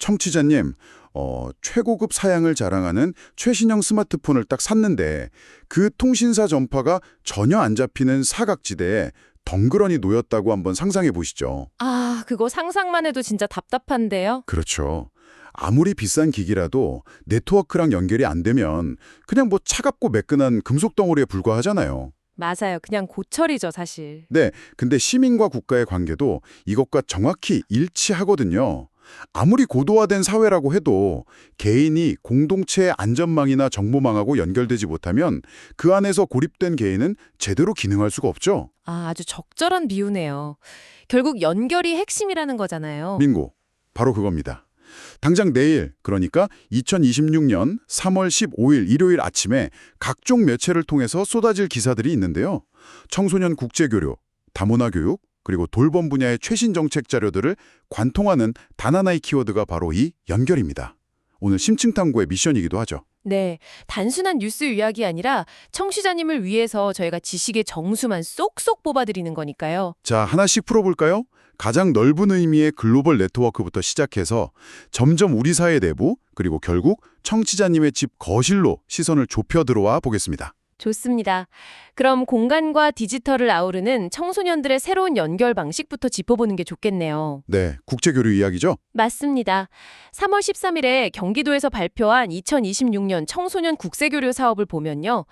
청취자님, 최고급 사양을 자랑하는 최신형 스마트폰을 딱 샀는데 그 통신사 전파가 전혀 안 잡히는 사각지대에 덩그러니 놓였다고 한번 상상해 보시죠. 아, 그거 상상만 해도 진짜 답답한데요? 그렇죠. 아무리 비싼 기기라도 네트워크랑 연결이 안 되면 그냥 뭐 차갑고 매끈한 금속 덩어리에 불과하잖아요. 맞아요. 그냥 고철이죠, 사실. 네, 근데 시민과 국가의 관계도 이것과 정확히 일치하거든요. 아무리 고도화된 사회라고 해도 개인이 공동체의 안전망이나 정보망하고 연결되지 못하면 그 안에서 고립된 개인은 제대로 기능할 수가 없죠. 아, 아주 적절한 비유네요. 결국 연결이 핵심이라는 거잖아요. 빙고, 바로 그겁니다. 당장 내일, 그러니까 2026년 3월 15일 일요일 아침에 각종 매체를 통해서 쏟아질 기사들이 있는데요. 청소년 국제교류, 다문화 교육, 그리고 돌봄 분야의 최신 정책 자료들을 관통하는 단 하나의 키워드가 바로 이 연결입니다. 오늘 심층탐구의 미션이기도 하죠. 네, 단순한 뉴스 요약이 아니라 청취자님을 위해서 저희가 지식의 정수만 쏙쏙 뽑아드리는 거니까요. 자, 하나씩 풀어볼까요? 가장 넓은 의미의 글로벌 네트워크부터 시작해서 점점 우리 사회 내부, 그리고 결국 청취자님의 집 거실로 시선을 좁혀 들어와 보겠습니다. 좋습니다. 그럼 공간과 디지털을 아우르는 청소년들의 새로운 연결 방식부터 짚어보는 게 좋겠네요. 네, 국제교류 이야기죠? 맞습니다. 3월 13일에 경기도에서 발표한 2026년 청소년 국제교류 사업을 보면요.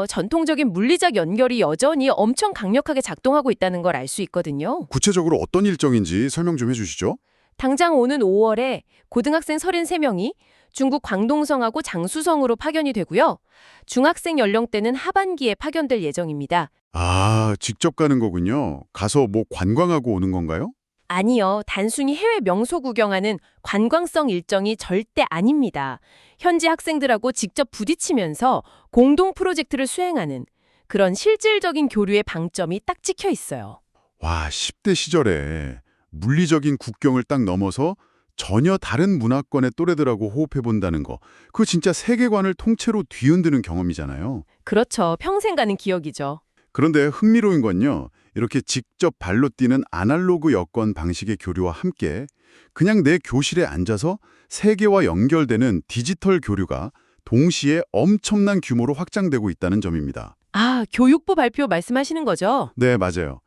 전통적인 물리적 연결이 여전히 엄청 강력하게 작동하고 있다는 걸 알 수 있거든요. 구체적으로 어떤 일정인지 설명 좀 해주시죠. 당장 오는 5월에 고등학생 33명이 중국 광동성하고 장수성으로 파견이 되고요. 중학생 연령대는 하반기에 파견될 예정입니다. 아, 직접 가는 거군요. 가서 뭐 관광하고 오는 건가요? 아니요. 단순히 해외 명소 구경하는 관광성 일정이 절대 아닙니다. 현지 학생들하고 직접 부딪히면서 공동 프로젝트를 수행하는 그런 실질적인 교류의 방점이 딱 찍혀 있어요. 와, 10대 시절에 물리적인 국경을 딱 넘어서 전혀 다른 문화권의 또래들하고 호흡해본다는 거, 그거 진짜 세계관을 통째로 뒤흔드는 경험이잖아요. 그렇죠. 평생 가는 기억이죠. 그런데 흥미로운 건요, 이렇게 직접 발로 뛰는 아날로그 여권 방식의 교류와 함께 그냥 내 교실에 앉아서 세계와 연결되는 디지털 교류가 동시에 엄청난 규모로 확장되고 있다는 점입니다. 아, 교육부 발표 말씀하시는 거죠? 네, 맞아요.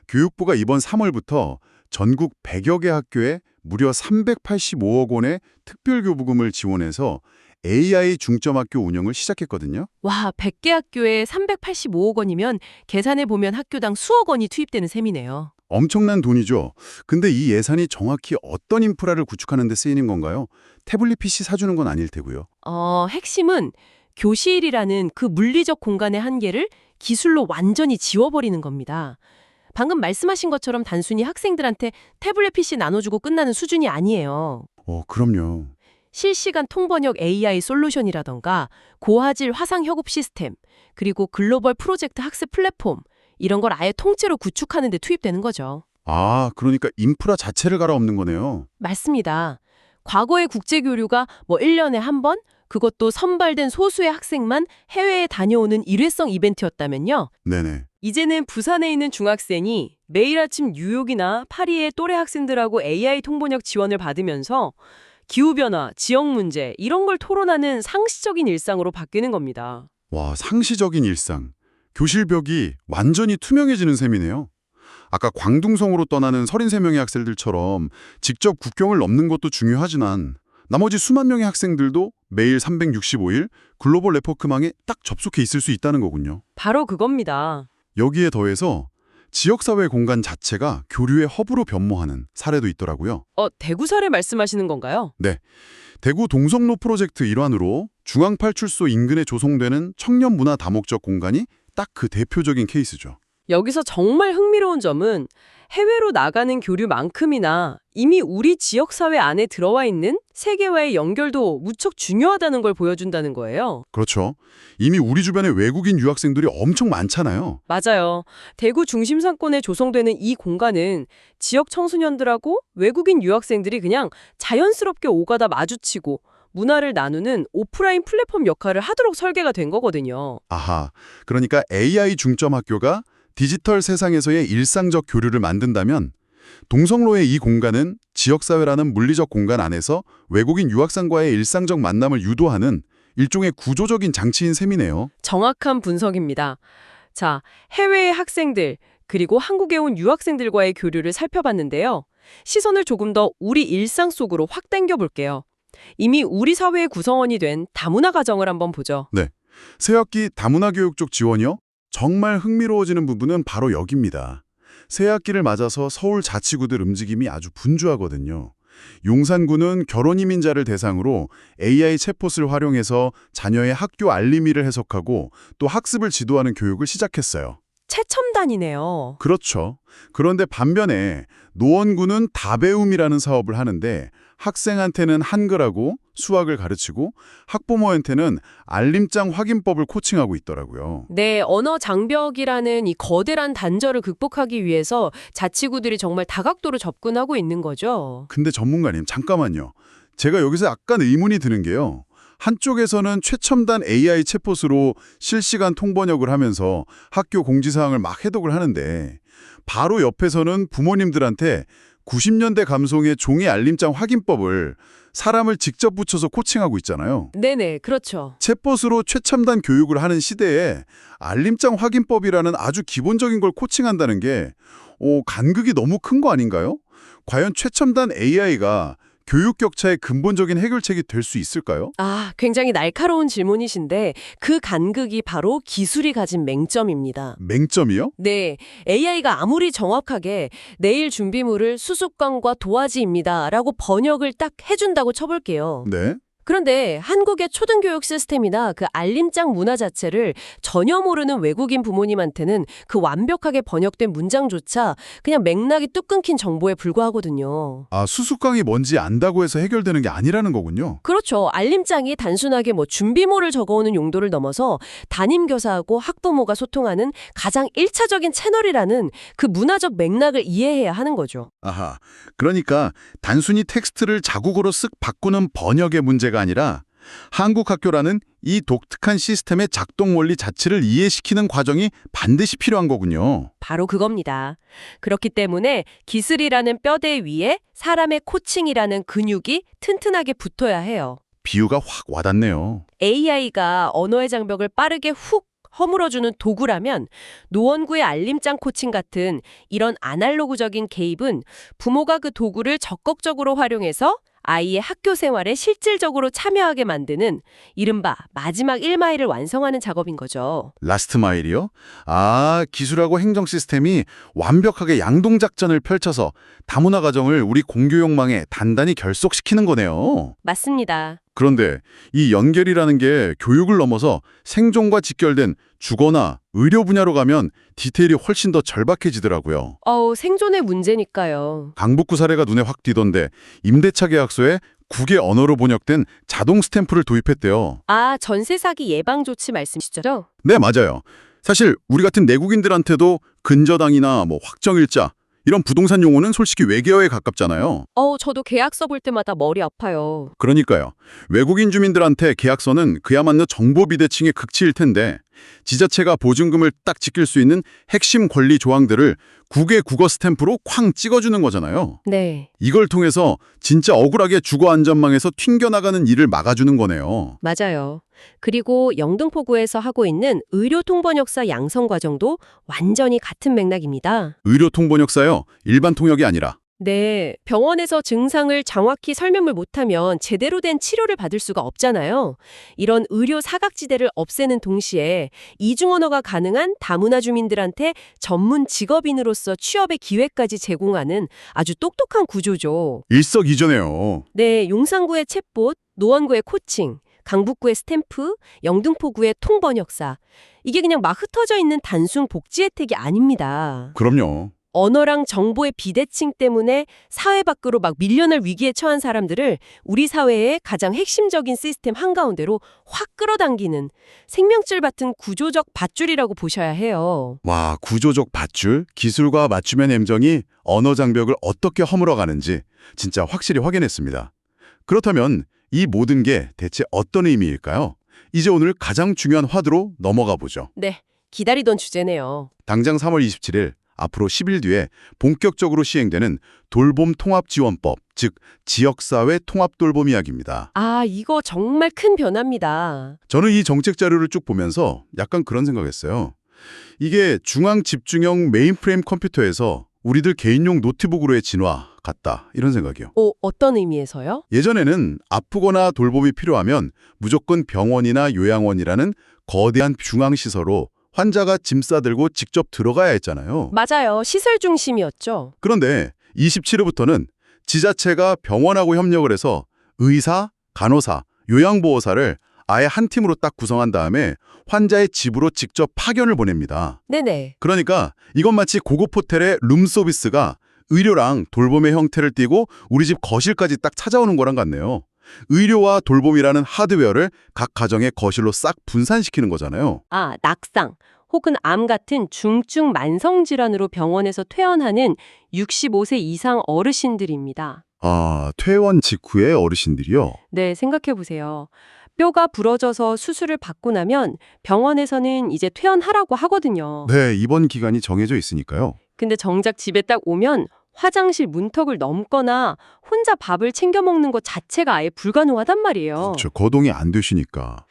교육부가 이번 3월부터 전국 100여 개 학교에 무려 385억 원의 특별교부금을 지원해서 AI 중점학교 운영을 시작했거든요. 와, 100개 학교에 385억 원이면 계산해보면 학교당 수억 원이 투입되는 셈이네요. 엄청난 돈이죠. 근데 이 예산이 정확히 어떤 인프라를 구축하는 데 쓰이는 건가요? 태블릿 PC 사주는 건 아닐 테고요. 핵심은 교실이라는 그 물리적 공간의 한계를 기술로 완전히 지워버리는 겁니다. 방금 말씀하신 것처럼 단순히 학생들한테 태블릿 PC 나눠주고 끝나는 수준이 아니에요. 그럼요. 실시간 통번역 AI 솔루션이라던가 고화질 화상 협업 시스템, 그리고 글로벌 프로젝트 학습 플랫폼, 이런 걸 아예 통째로 구축하는 데 투입되는 거죠. 아, 그러니까 인프라 자체를 갈아엎는 거네요. 맞습니다. 과거의 국제교류가 1년에 한 번, 그것도 선발된 소수의 학생만 해외에 다녀오는 일회성 이벤트였다면요. 네네. 이제는 부산에 있는 중학생이 매일 아침 뉴욕이나 파리의 또래 학생들하고 AI 통번역 지원을 받으면서 기후변화, 지역 문제 이런 걸 토론하는 상시적인 일상으로 바뀌는 겁니다. 와, 상시적인 일상. 교실 벽이 완전히 투명해지는 셈이네요. 아까 광둥성으로 떠나는 33명의 학생들처럼 직접 국경을 넘는 것도 중요하지만 나머지 수만 명의 학생들도 매일 365일 글로벌 네트워크망에 딱 접속해 있을 수 있다는 거군요. 바로 그겁니다. 여기에 더해서 지역사회 공간 자체가 교류의 허브로 변모하는 사례도 있더라고요. 대구 사례 말씀하시는 건가요? 네, 대구 동성로 프로젝트 일환으로 중앙팔출소 인근에 조성되는 청년 문화 다목적 공간이 딱 그 대표적인 케이스죠. 여기서 정말 흥미로운 점은 해외로 나가는 교류만큼이나 이미 우리 지역사회 안에 들어와 있는 세계와의 연결도 무척 중요하다는 걸 보여준다는 거예요. 그렇죠. 이미 우리 주변에 외국인 유학생들이 엄청 많잖아요. 맞아요. 대구 중심 상권에 조성되는 이 공간은 지역 청소년들하고 외국인 유학생들이 그냥 자연스럽게 오가다 마주치고 문화를 나누는 오프라인 플랫폼 역할을 하도록 설계가 된 거거든요. 아하, 그러니까 AI 중점 학교가 디지털 세상에서의 일상적 교류를 만든다면 동성로의 이 공간은 지역사회라는 물리적 공간 안에서 외국인 유학생과의 일상적 만남을 유도하는 일종의 구조적인 장치인 셈이네요. 정확한 분석입니다. 자, 해외의 학생들, 그리고 한국에 온 유학생들과의 교류를 살펴봤는데요. 시선을 조금 더 우리 일상 속으로 확 당겨 볼게요. 이미 우리 사회의 구성원이 된 다문화 가정을 한번 보죠. 새학기 다문화 교육 쪽 지원이요? 정말 흥미로워지는 부분은 바로 여기입니다. 새학기를 맞아서 서울 자치구들 움직임이 아주 분주하거든요. 용산구는 결혼 이민자를 대상으로 AI 챗봇을 활용해서 자녀의 학교 알림이를 해석하고 또 학습을 지도하는 교육을 시작했어요. 최첨단이네요. 그렇죠. 그런데 반면에 노원구는 다배움이라는 사업을 하는데 학생한테는 한글하고 수학을 가르치고 학부모한테는 알림장 확인법을 코칭하고 있더라고요. 네, 언어 장벽이라는 이 거대한 단절을 극복하기 위해서 자치구들이 정말 다각도로 접근하고 있는 거죠. 근데 전문가님, 잠깐만요. 제가 여기서 약간 의문이 드는 게요. 한쪽에서는 최첨단 AI 챗봇으로 실시간 통번역을 하면서 학교 공지사항을 막 해독을 하는데 바로 옆에서는 부모님들한테 90년대 감성의 종이 알림장 확인법을 사람을 직접 붙여서 코칭하고 있잖아요. 네네, 그렇죠. 챗봇으로 최첨단 교육을 하는 시대에 알림장 확인법이라는 아주 기본적인 걸 코칭한다는 게 간극이 너무 큰 거 아닌가요? 과연 최첨단 AI가 교육 격차의 근본적인 해결책이 될 수 있을까요? 아, 굉장히 날카로운 질문이신데 그 간극이 바로 기술이 가진 맹점입니다. 맹점이요? 네, AI가 아무리 정확하게 내일 준비물을 수습관과 도화지입니다 라고 번역을 딱 해준다고 쳐볼게요. 네. 그런데 한국의 초등교육 시스템이나 그 알림장 문화 자체를 전혀 모르는 외국인 부모님한테는 그 완벽하게 번역된 문장조차 그냥 맥락이 뚝 끊긴 정보에 불과하거든요. 아, 수수깡이 뭔지 안다고 해서 해결되는 게 아니라는 거군요. 그렇죠. 알림장이 단순하게 준비물을 적어오는 용도를 넘어서 담임교사하고 학부모가 소통하는 가장 1차적인 채널이라는 그 문화적 맥락을 이해해야 하는 거죠. 아하, 그러니까 단순히 텍스트를 자국어로 쓱 바꾸는 번역의 문제가 아니라 한국 학교라는 이 독특한 시스템의 작동 원리 자체를 이해시키는 과정이 반드시 필요한 거군요. 바로 그겁니다. 그렇기 때문에 기술이라는 뼈대 위에 사람의 코칭이라는 근육이 튼튼하게 붙어야 해요. 비유가 확 와닿네요. AI가 언어의 장벽을 빠르게 훅 허물어주는 도구라면 노원구의 알림장 코칭 같은 이런 아날로그적인 개입은 부모가 그 도구를 적극적으로 활용해서 아이의 학교 생활에 실질적으로 참여하게 만드는 이른바 마지막 1마일을 완성하는 작업인 거죠. 라스트 마일이요? 아, 기술하고 행정 시스템이 완벽하게 양동작전을 펼쳐서 다문화 가정을 우리 공교육망에 단단히 결속시키는 거네요. 맞습니다. 그런데 이 연결이라는 게 교육을 넘어서 생존과 직결된 주거나 의료 분야로 가면 디테일이 훨씬 더 절박해지더라고요. 생존의 문제니까요. 강북구 사례가 눈에 확 띄던데 임대차 계약서에 국의 언어로 번역된 자동 스탬프를 도입했대요. 아, 전세 사기 예방 조치 말씀이시죠? 네, 맞아요. 사실 우리 같은 내국인들한테도 근저당이나 확정일자 이런 부동산 용어는 솔직히 외계어에 가깝잖아요. 저도 계약서 볼 때마다 머리 아파요. 그러니까요. 외국인 주민들한테 계약서는 그야말로 정보 비대칭의 극치일 텐데 지자체가 보증금을 딱 지킬 수 있는 핵심 권리 조항들을 국의 국어 스탬프로 쾅 찍어주는 거잖아요. 네, 이걸 통해서 진짜 억울하게 주거 안전망에서 튕겨나가는 일을 막아주는 거네요. 맞아요. 그리고 영등포구에서 하고 있는 의료 통번역사 양성 과정도 완전히 같은 맥락입니다. 의료 통번역사요. 일반 통역이 아니라. 네, 병원에서 증상을 정확히 설명을 못하면 제대로 된 치료를 받을 수가 없잖아요. 이런 의료 사각지대를 없애는 동시에 이중 언어가 가능한 다문화 주민들한테 전문 직업인으로서 취업의 기회까지 제공하는 아주 똑똑한 구조죠. 일석이조네요. 네, 용산구의 챗봇, 노원구의 코칭, 강북구의 스탬프, 영등포구의 통번역사. 이게 그냥 막 흩어져 있는 단순 복지 혜택이 아닙니다. 그럼요. 언어랑 정보의 비대칭 때문에 사회 밖으로 막 밀려날 위기에 처한 사람들을 우리 사회의 가장 핵심적인 시스템 한가운데로 확 끌어당기는 생명줄 같은 구조적 밧줄이라고 보셔야 해요. 와, 구조적 밧줄, 기술과 맞춤의 함정이 언어 장벽을 어떻게 허물어가는지 진짜 확실히 확인했습니다. 그렇다면 이 모든 게 대체 어떤 의미일까요? 이제 오늘 가장 중요한 화두로 넘어가 보죠. 네, 기다리던 주제네요. 당장 3월 27일 앞으로 10일 뒤에 본격적으로 시행되는 돌봄통합지원법, 즉 지역사회 통합돌봄 이야기입니다. 아, 이거 정말 큰 변화입니다. 저는 이 정책 자료를 쭉 보면서 약간 그런 생각했어요. 이게 중앙 집중형 메인프레임 컴퓨터에서 우리들 개인용 노트북으로의 진화 같다, 이런 생각이요. 어떤 의미에서요? 예전에는 아프거나 돌봄이 필요하면 무조건 병원이나 요양원이라는 거대한 중앙시설로 환자가 짐 싸들고 직접 들어가야 했잖아요. 맞아요. 시설 중심이었죠. 그런데 27회부터는 지자체가 병원하고 협력을 해서 의사, 간호사, 요양보호사를 아예 한 팀으로 딱 구성한 다음에 환자의 집으로 직접 파견을 보냅니다. 네네. 그러니까 이건 마치 고급 호텔의 룸서비스가 의료랑 돌봄의 형태를 띠고 우리 집 거실까지 딱 찾아오는 거랑 같네요. 의료와 돌봄이라는 하드웨어를 각 가정의 거실로 싹 분산시키는 거잖아요. 아, 낙상 혹은 암 같은 중증 만성 질환으로 병원에서 퇴원하는 65세 이상 어르신들입니다. 아, 퇴원 직후의 어르신들이요? 네, 생각해 보세요. 뼈가 부러져서 수술을 받고 나면 병원에서는 이제 퇴원하라고 하거든요. 네, 입원 기간이 정해져 있으니까요. 근데 정작 집에 딱 오면 화장실 문턱을 넘거나 혼자 밥을 챙겨 먹는 것 자체가 아예 불가능하단 말이에요. 그렇죠. 거동이 안 되시니까.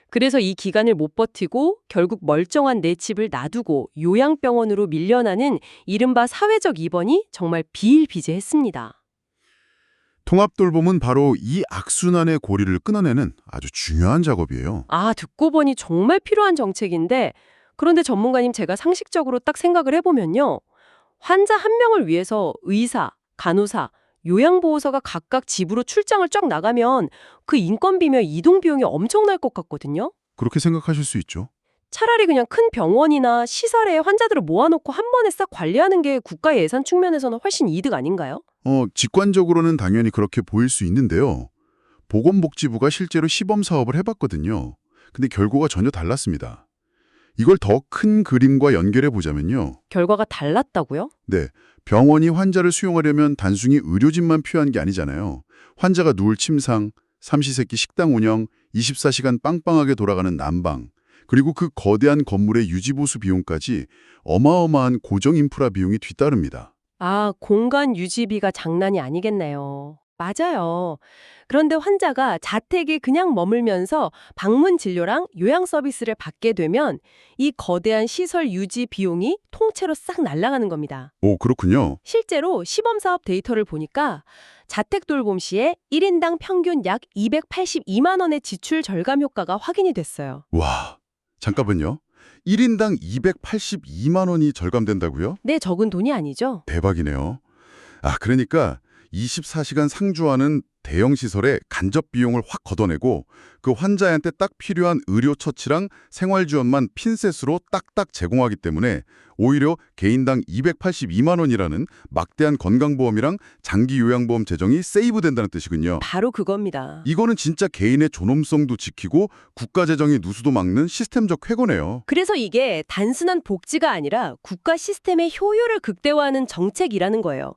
그래서 이 기간을 못 버티고 결국 멀쩡한 내 집을 놔두고 요양병원으로 밀려나는 이른바 사회적 입원이 정말 비일비재했습니다. 통합돌봄은 바로 이 악순환의 고리를 끊어내는 아주 중요한 작업이에요. 아, 듣고 보니 정말 필요한 정책인데 그런데 전문가님 제가 상식적으로 딱 생각을 해보면요. 환자 한 명을 위해서 의사, 간호사, 요양보호사가 각각 집으로 출장을 쫙 나가면 그 인건비며 이동 비용이 엄청날 것 같거든요. 그렇게 생각하실 수 있죠. 차라리 그냥 큰 병원이나 시설에 환자들을 모아놓고 한 번에 싹 관리하는 게 국가 예산 측면에서는 훨씬 이득 아닌가요? 직관적으로는 당연히 그렇게 보일 수 있는데요. 보건복지부가 실제로 시범 사업을 해봤거든요. 근데 결과가 전혀 달랐습니다. 이걸 더 큰 그림과 연결해 보자면요. 결과가 달랐다고요? 네, 병원이 환자를 수용하려면 단순히 의료진만 필요한 게 아니잖아요. 환자가 누울 침상, 삼시세끼 식당 운영, 24시간 빵빵하게 돌아가는 난방, 그리고 그 거대한 건물의 유지보수 비용까지 어마어마한 고정 인프라 비용이 뒤따릅니다. 아, 공간 유지비가 장난이 아니겠네요. 맞아요. 그런데 환자가 자택에 그냥 머물면서 방문 진료랑 요양 서비스를 받게 되면 이 거대한 시설 유지 비용이 통째로 싹 날아가는 겁니다. 오, 그렇군요. 실제로 시범사업 데이터를 보니까 자택 돌봄 시에 1인당 평균 약 282만 원의 지출 절감 효과가 확인이 됐어요. 와, 잠깐만요. 1인당 282만 원이 절감된다고요? 네, 적은 돈이 아니죠. 대박이네요. 아, 그러니까 24시간 상주하는 대형 시설에 간접 비용을 확 걷어내고 그 환자한테 딱 필요한 의료 처치랑 생활 지원만 핀셋으로 딱딱 제공하기 때문에 오히려 개인당 282만 원이라는 막대한 건강보험이랑 장기 요양보험 재정이 세이브된다는 뜻이군요. 바로 그겁니다. 이거는 진짜 개인의 존엄성도 지키고 국가 재정의 누수도 막는 시스템적 쾌거네요. 그래서 이게 단순한 복지가 아니라 국가 시스템의 효율을 극대화하는 정책이라는 거예요.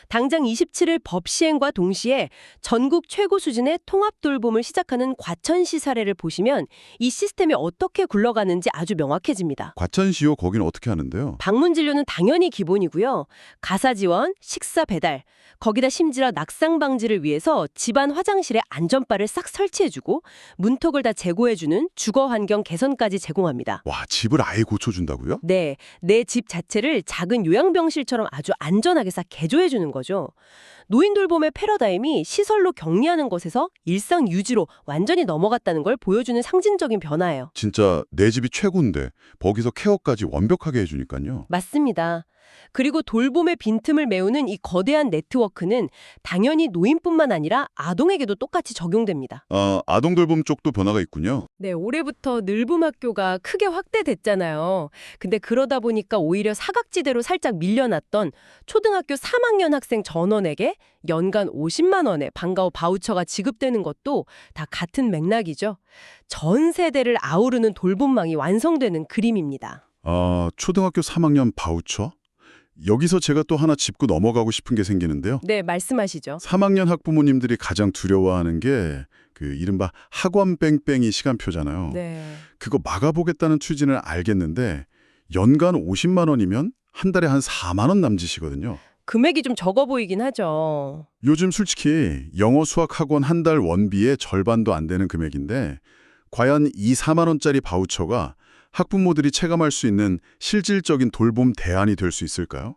당장 27일 법 시행과 동시에 전국 최고 수준의 통합 돌봄을 시작하는 과천시 사례를 보시면 이 시스템이 어떻게 굴러가는지 아주 명확해집니다. 과천시요, 거기는 어떻게 하는데요? 방문 진료는 당연히 기본이고요. 가사 지원, 식사 배달, 거기다 심지어 낙상 방지를 위해서 집안 화장실에 안전바를 싹 설치해주고 문턱을 다 제고해주는 주거 환경 개선까지 제공합니다. 와, 집을 아예 고쳐준다고요? 네, 내 집 자체를 작은 요양병실처럼 아주 안전하게 싹 개조해주는 거죠. 노인 돌봄의 패러다임이 시설로 격리하는 것에서 일상 유지로 완전히 넘어갔다는 걸 보여주는 상징적인 변화예요. 진짜 내 집이 최고인데 거기서 케어까지 완벽하게 해주니까요. 맞습니다. 그리고 돌봄의 빈틈을 메우는 이 거대한 네트워크는 당연히 노인뿐만 아니라 아동에게도 똑같이 적용됩니다. 아동 돌봄 쪽도 변화가 있군요. 네, 올해부터 늘봄학교가 크게 확대됐잖아요. 근데 그러다 보니까 오히려 사각지대로 살짝 밀려났던 초등학교 3학년 학생 전원에게 연간 50만 원의 방과후 바우처가 지급되는 것도 다 같은 맥락이죠. 전 세대를 아우르는 돌봄망이 완성되는 그림입니다. 초등학교 3학년 바우처? 여기서 제가 또 하나 짚고 넘어가고 싶은 게 생기는데요. 네, 말씀하시죠. 3학년 학부모님들이 가장 두려워하는 게 그 이른바 학원 뺑뺑이 시간표잖아요. 네. 그거 막아보겠다는 추진을 알겠는데 연간 50만 원이면 한 달에 한 4만 원 남짓이거든요. 금액이 좀 적어 보이긴 하죠. 요즘 솔직히 영어 수학 학원 한 달 원비의 절반도 안 되는 금액인데 과연 이 4만 원짜리 바우처가 학부모들이 체감할 수 있는 실질적인 돌봄 대안이 될 수 있을까요?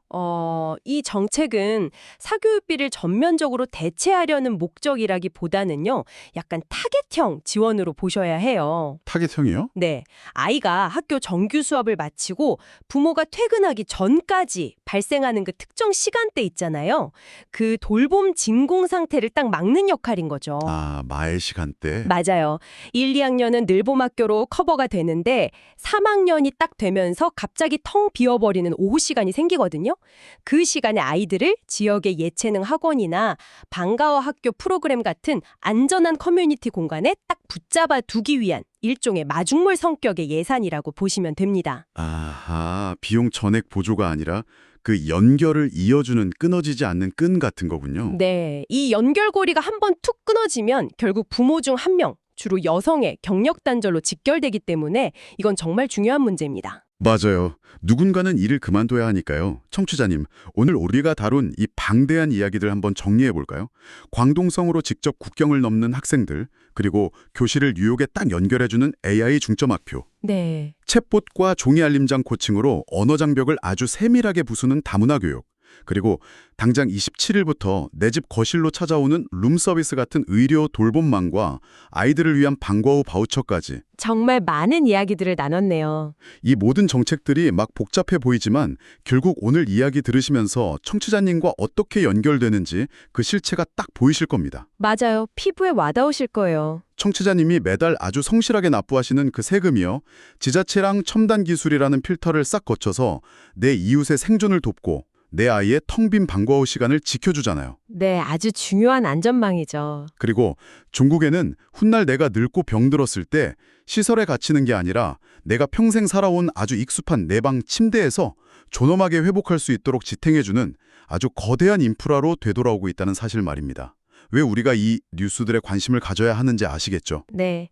이 정책은 사교육비를 전면적으로 대체하려는 목적이라기보다는요, 약간 타겟형 지원으로 보셔야 해요. 타겟형이요? 네, 아이가 학교 정규 수업을 마치고 부모가 퇴근하기 전까지 발생하는 그 특정 시간대 있잖아요. 그 돌봄 진공 상태를 딱 막는 역할인 거죠. 아, 마의 시간대. 맞아요. 1, 2학년은 늘봄학교로 커버가 되는데 3학년이 딱 되면서 갑자기 텅 비어버리는 오후 시간이 생기거든요. 그 시간에 아이들을 지역의 예체능 학원이나 방과후 학교 프로그램 같은 안전한 커뮤니티 공간에 딱 붙잡아 두기 위한 일종의 마중물 성격의 예산이라고 보시면 됩니다. 아하, 비용 전액 보조가 아니라 그 연결을 이어주는 끊어지지 않는 끈 같은 거군요. 네, 이 연결고리가 한번 툭 끊어지면 결국 부모 중 한 명, 주로 여성의 경력 단절로 직결되기 때문에 이건 정말 중요한 문제입니다. 맞아요. 누군가는 일을 그만둬야 하니까요. 청취자님, 오늘 우리가 다룬 이 방대한 이야기들 한번 정리해 볼까요? 광동성으로 직접 국경을 넘는 학생들, 그리고 교실을 뉴욕에 딱 연결해주는 AI 중점 학교, 네. 챗봇과 종이 알림장 코칭으로 언어 장벽을 아주 세밀하게 부수는 다문화 교육, 그리고 당장 27일부터 내 집 거실로 찾아오는 룸 서비스 같은 의료 돌봄망과 아이들을 위한 방과후 바우처까지 정말 많은 이야기들을 나눴네요. 이 모든 정책들이 막 복잡해 보이지만 결국 오늘 이야기 들으시면서 청취자님과 어떻게 연결되는지 그 실체가 딱 보이실 겁니다. 맞아요. 피부에 와닿으실 거예요. 청취자님이 매달 아주 성실하게 납부하시는 그 세금이요. 지자체랑 첨단 기술이라는 필터를 싹 거쳐서 내 이웃의 생존을 돕고 내 아이의 텅 빈 방과후 시간을 지켜주잖아요. 네, 아주 중요한 안전망이죠. 그리고 중국에는 훗날 내가 늙고 병들었을 때 시설에 갇히는 게 아니라 내가 평생 살아온 아주 익숙한 내 방 침대에서 존엄하게 회복할 수 있도록 지탱해주는 아주 거대한 인프라로 되돌아오고 있다는 사실 말입니다. 왜 우리가 이 뉴스들에 관심을 가져야 하는지 아시겠죠? 네.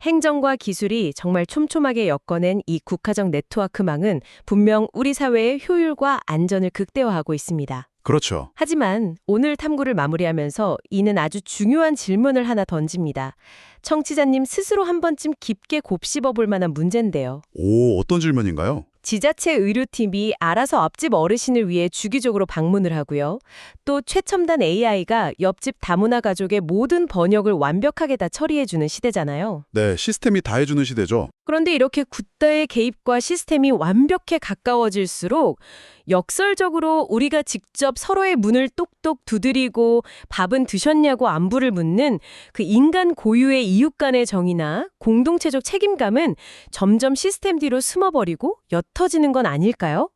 행정과 기술이 정말 촘촘하게 엮어낸 이 국가적 네트워크망은 분명 우리 사회의 효율과 안전을 극대화하고 있습니다. 그렇죠. 하지만 오늘 탐구를 마무리하면서 이는 아주 중요한 질문을 하나 던집니다. 청취자님 스스로 한 번쯤 깊게 곱씹어 볼 만한 문제인데요. 오, 어떤 질문인가요? 지자체 의료팀이 알아서 앞집 어르신을 위해 주기적으로 방문을 하고요. 또 최첨단 AI가 옆집 다문화 가족의 모든 번역을 완벽하게 다 처리해주는 시대잖아요. 네, 시스템이 다 해주는 시대죠. 그런데 이렇게 굿다의 개입과 시스템이 완벽해 가까워질수록 역설적으로 우리가 직접 서로의 문을 똑똑 두드리고 밥은 드셨냐고 안부를 묻는 그 인간 고유의 이웃 간의 정이나 공동체적 책임감은 점점 시스템 뒤로 숨어버리고 옅어지는 건 아닐까요?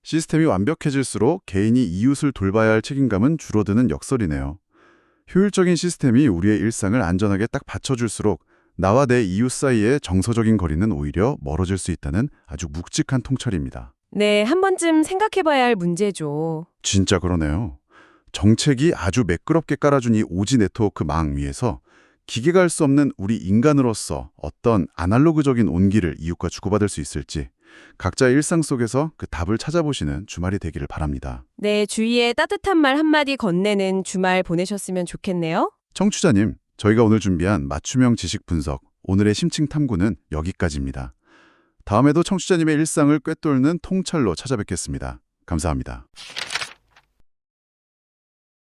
시스템이 완벽해질수록 개인이 이웃을 돌봐야 할 책임감은 줄어드는 역설이네요. 효율적인 시스템이 우리의 일상을 안전하게 딱 받쳐줄수록 나와 내 이웃 사이의 정서적인 거리는 오히려 멀어질 수 있다는 아주 묵직한 통찰입니다. 네, 한 번쯤 생각해봐야 할 문제죠. 진짜 그러네요. 정책이 아주 매끄럽게 깔아준 이 오지 네트워크 망 위에서 기계가 할 수 없는 우리 인간으로서 어떤 아날로그적인 온기를 이웃과 주고받을 수 있을지 각자의 일상 속에서 그 답을 찾아보시는 주말이 되기를 바랍니다. 네, 주위에 따뜻한 말 한마디 건네는 주말 보내셨으면 좋겠네요. 청취자님, 저희가 오늘 준비한 맞춤형 지식 분석, 오늘의 심층 탐구는 여기까지입니다. 다음에도 청취자님의 일상을 꿰뚫는 통찰로 찾아뵙겠습니다. 감사합니다.